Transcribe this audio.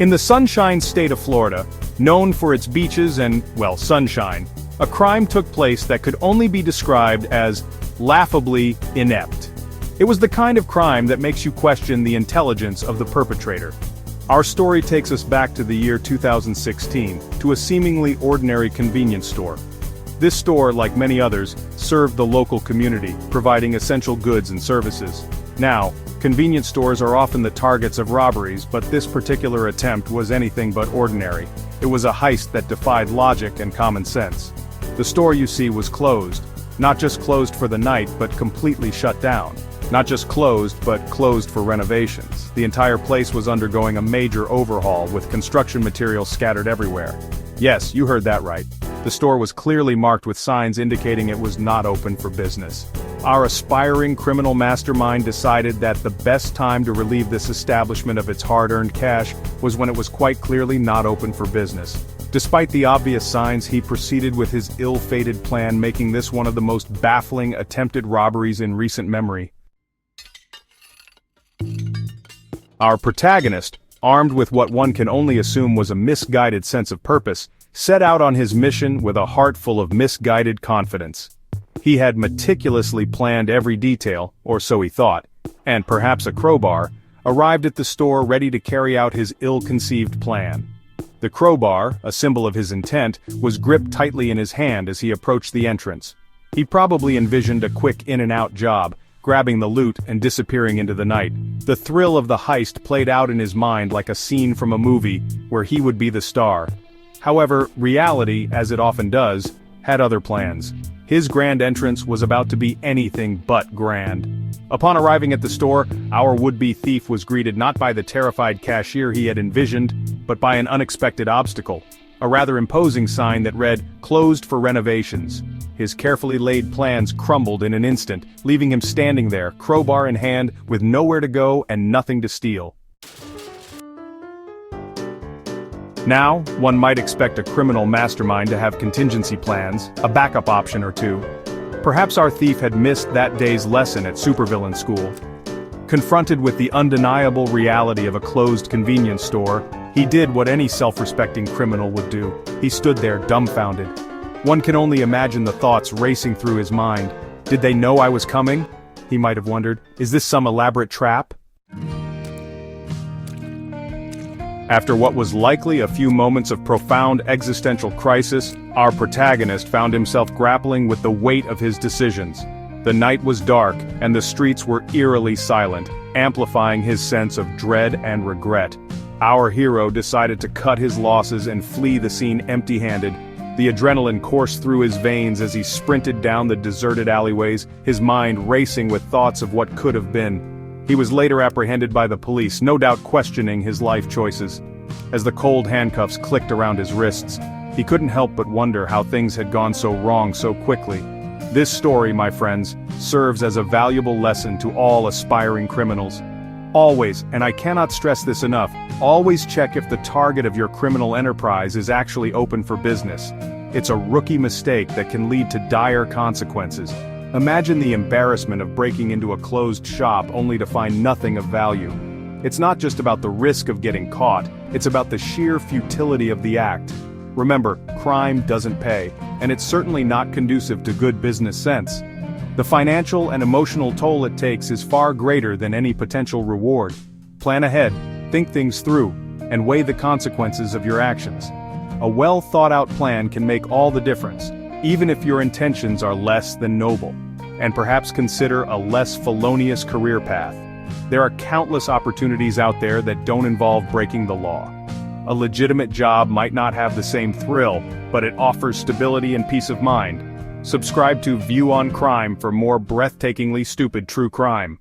In the Sunshine State of Florida, known for its beaches and, well, sunshine, a crime took place that could only be described as laughably inept. It was the kind of crime that makes you question the intelligence of the perpetrator. Our story takes us back to the year 2016, to a seemingly ordinary convenience store. This store, like many others, served the local community, providing essential goods and services. Now, convenience stores are often the targets of robberies, but this particular attempt was anything but ordinary. It was a heist that defied logic and common sense. The store, you see, was closed. Not just closed for the night, but completely shut down. Not just closed, but closed for renovations. The entire place was undergoing a major overhaul, with construction materials scattered everywhere. Yes, you heard that right. The store was clearly marked with signs indicating it was not open for business. Our aspiring criminal mastermind decided that the best time to relieve this establishment of its hard-earned cash was when it was quite clearly not open for business. Despite the obvious signs, he proceeded with his ill-fated plan, making this one of the most baffling attempted robberies in recent memory. Our protagonist, armed with what one can only assume was a misguided sense of purpose, set out on his mission with a heart full of misguided confidence. He had meticulously planned every detail, or so he thought, and perhaps a crowbar, arrived at the store ready to carry out his ill-conceived plan. The crowbar, a symbol of his intent, was gripped tightly in his hand as he approached the entrance. He probably envisioned a quick in-and-out job, grabbing the loot and disappearing into the night. The thrill of the heist played out in his mind like a scene from a movie, where he would be the star. However, reality, as it often does, had other plans. His grand entrance was about to be anything but grand. Upon arriving at the store, our would-be thief was greeted not by the terrified cashier he had envisioned, but by an unexpected obstacle. A rather imposing sign that read, "Closed for renovations." His carefully laid plans crumbled in an instant, leaving him standing there, crowbar in hand, with nowhere to go and nothing to steal. Now, one might expect a criminal mastermind to have contingency plans, a backup option or two. Perhaps our thief had missed that day's lesson at supervillain school. Confronted with the undeniable reality of a closed convenience store, he did what any self-respecting criminal would do. He stood there dumbfounded. One can only imagine the thoughts racing through his mind. Did they know I was coming? He might have wondered. Is this some elaborate trap? After what was likely a few moments of profound existential crisis, our protagonist found himself grappling with the weight of his decisions. The night was dark, and the streets were eerily silent, amplifying his sense of dread and regret. Our hero decided to cut his losses and flee the scene empty-handed. The adrenaline coursed through his veins as he sprinted down the deserted alleyways, his mind racing with thoughts of what could have been. He was later apprehended by the police, no doubt questioning his life choices. As the cold handcuffs clicked around his wrists, he couldn't help but wonder how things had gone so wrong so quickly. This story, my friends, serves as a valuable lesson to all aspiring criminals. Always, and I cannot stress this enough, always check if the target of your criminal enterprise is actually open for business. It's a rookie mistake that can lead to dire consequences. Imagine the embarrassment of breaking into a closed shop only to find nothing of value. It's not just about the risk of getting caught, it's about the sheer futility of the act. Remember, crime doesn't pay, and it's certainly not conducive to good business sense. The financial and emotional toll it takes is far greater than any potential reward. Plan ahead, think things through, and weigh the consequences of your actions. A well-thought-out plan can make all the difference, even if your intentions are less than noble. And perhaps consider a less felonious career path. There are countless opportunities out there that don't involve breaking the law. A legitimate job might not have the same thrill, but it offers stability and peace of mind. Subscribe to View on Crime for more breathtakingly stupid true crime.